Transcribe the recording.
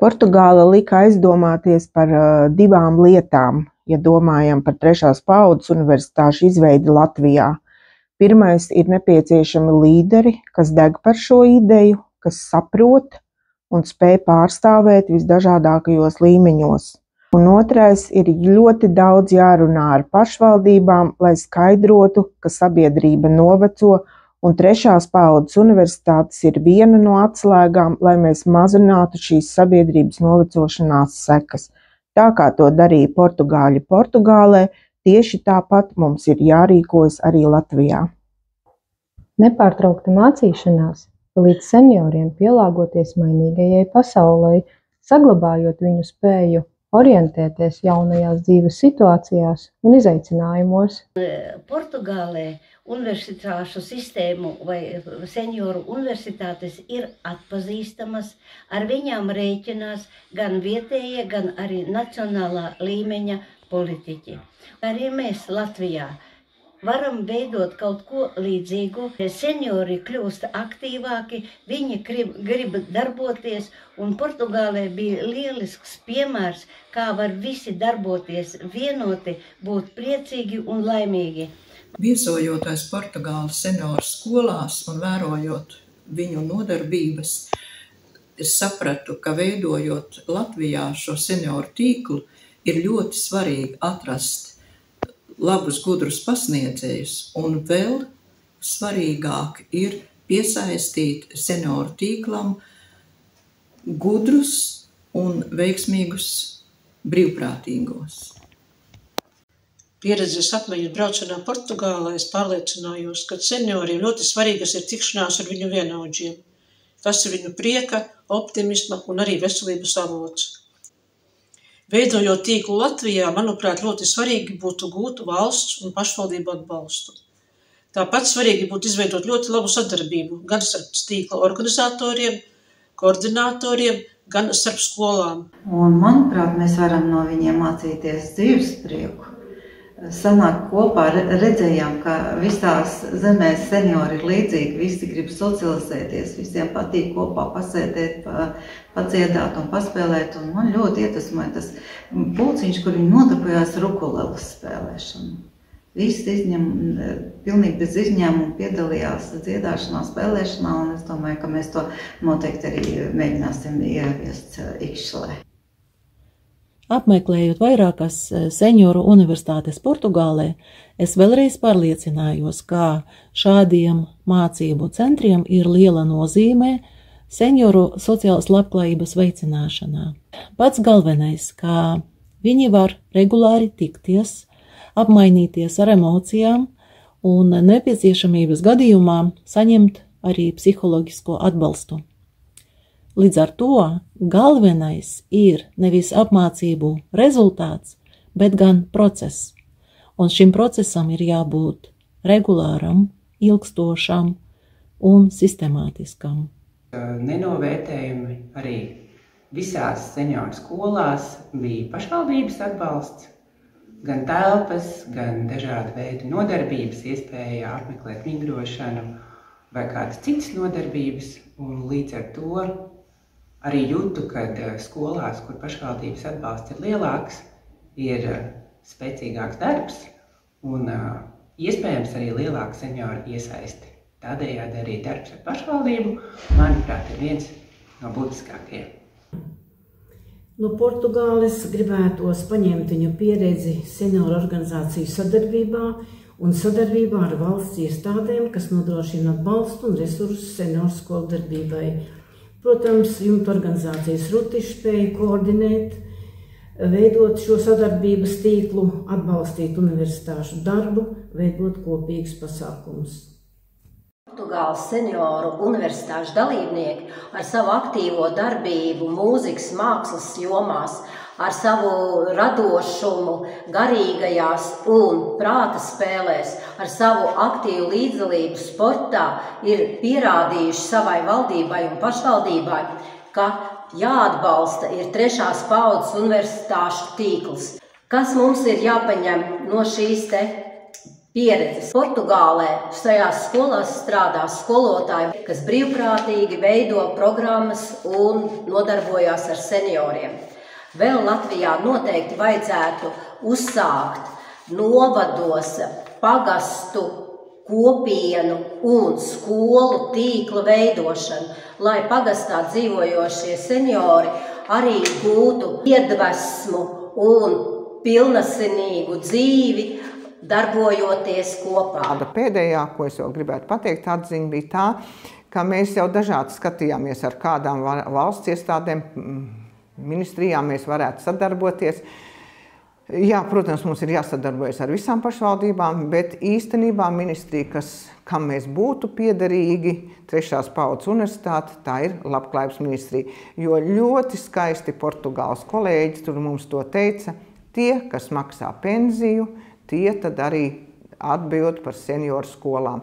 Portugāle lika aizdomāties par divām lietām, ja domājam par trešās paaudzes universitāšu izveidi Latvijā. Pirmais ir nepieciešami līderi, kas deg par šo ideju, kas saprot un spēj pārstāvēt visdažādākajos līmeņos. Un otrais ir ļoti daudz jārunā ar pašvaldībām, lai skaidrotu, ka sabiedrība noveco, un trešās paaudzes universitātes ir viena no atslēgām, lai mēs mazinātu šīs sabiedrības novecošanās sekas. Tā kā to darīja portugāļi Portugālē, tieši tāpat mums ir jārīkojas arī Latvijā. Nepārtraukta mācīšanās palīdz senioriem pielāgoties mainīgajai pasaulei, saglabājot viņu spēju orientēties jaunajās dzīves situācijās un izaicinājumos. Portugālē universitāšu sistēmu vai senioru universitātes ir atpazīstamas, ar viņām rēķinās gan vietējie, gan arī nacionālā līmeņa politiķi. Arī mēs Latvijā varam veidot kaut ko līdzīgu. Seniori kļūst aktīvāki, viņi grib darboties, un Portugālē bija lielisks piemērs, kā var visi darboties vienoti, būt priecīgi un laimīgi. Viesojoties Portugāles senioru skolās un vērojot viņu nodarbības, es sapratu, ka veidojot Latvijā šo senioru tīklu, ir ļoti svarīgi atrast labus, gudrus pasniedzējus, un vēl svarīgāk ir piesaistīt senioru tīklam gudrus un veiksmīgus brīvprātīgos. Pieredzes apmaiņas braucienā Portugālē es pārliecinājos, ka senioriem ļoti svarīgas ir tikšanās ar viņu vienaudžiem. Tas ir viņu prieka, optimisma un arī veselības avots. Veidojot tīklu Latvijā, manuprāt, ļoti svarīgi būtu gūt valsts un pašvaldību atbalstu. Tāpat svarīgi būtu izveidot ļoti labu sadarbību gan starp tīkla organizatoriem, koordinatoriem, gan starp skolām. Un, manuprāt, mēs varam no viņiem mācīties dzīves prieku. Sanāk kopā, redzējām, ka visās zemēs seniori ir līdzīgi, visi grib socializēties, visiem patīk kopā pasēdēt, padziedāt un paspēlēt, un man ļoti iedvesmoja tas pulciņš, kur viņi nodarbojās rukuleles spēlēšanu. Visi pilnīgi bez izņēmuma piedalījās dziedāšanā, spēlēšanā, un es domāju, ka mēs to noteikti arī mēģināsim ieviest Ikšķelē. Apmeklējot vairākas senioru universitātes Portugālē, es vēlreiz pārliecinājos, ka šādiem mācību centriem ir liela nozīme senioru sociālas labklājības veicināšanā. Pats galvenais, ka viņi var regulāri tikties, apmainīties ar emocijām un nepieciešamības gadījumā saņemt arī psiholoģisko atbalstu. Līdz ar to galvenais ir nevis apmācību rezultāts, bet gan process. Un šim procesam ir jābūt regulāram, ilgstošam un sistemātiskam. Nenovērtējumi arī visās senioru skolās bija pašvaldības atbalsts, gan telpas, gan dažādi veidi nodarbības, iespēja apmeklēt vingrošanu vai kādas citas nodarbības, un līdz ar to arī jūtu, ka skolās, kur pašvaldības atbalsts ir lielāks, ir spēcīgāks darbs un iespējams arī lielāka senioru iesaisti. Tādējādi arī darbs ar pašvaldību, manuprāt, ir viens no būtiskākajiem. No Portugāles gribētos paņemt viņu pieredzi senioru organizāciju sadarbībā un sadarbībā ar valsts iestādēm, kas nodrošina atbalstu un resursus senioru skolu darbībai. Protams, jumta organizācijas rutiši spēja koordinēt, veidot šo sadarbības tīklu, atbalstīt universitāšu darbu, veidot kopīgus pasākumus. Portugāles senioru universitāšu dalībnieki ar savu aktīvo darbību mūzikas, mākslas jomās, ar savu radošumu, garīgajās un prāta spēlēs, ar savu aktīvu līdzdalību sportā ir pierādījuši savai valdībai un pašvaldībai, ka jāatbalsta ir trešās paaudzes universitāšu tīkls. Kas mums ir jāpaņem no šīs pieredzes. Portugālē šajās skolās strādā skolotāji, kas brīvprātīgi veido programmas un nodarbojās ar senioriem. Vēl Latvijā noteikti vajadzētu uzsākt novados pagastu, kopienu un skolu tīkla veidošanu, lai pagastā dzīvojošie seniori arī gūtu iedvesmu un pilnasinīgu dzīvi, darbojoties kopā. Tāda pēdējā, ko es vēl gribētu pateikt, atziņa bija tā, ka mēs jau dažādi skatījāmies ar kādām valsts iestādēm, ministrijām mēs varētu sadarboties. Jā, protams, mums ir jāsadarbojas ar visām pašvaldībām, bet īstenībā ministrija, kam mēs būtu piederīgi, 3. paudzes universitāte, tā ir Labklājības ministrija. Jo ļoti skaisti Portugāles kolēģis tur mums to teica, tie, kas maksā pensiju, tie tad arī atbild par senioru skolām.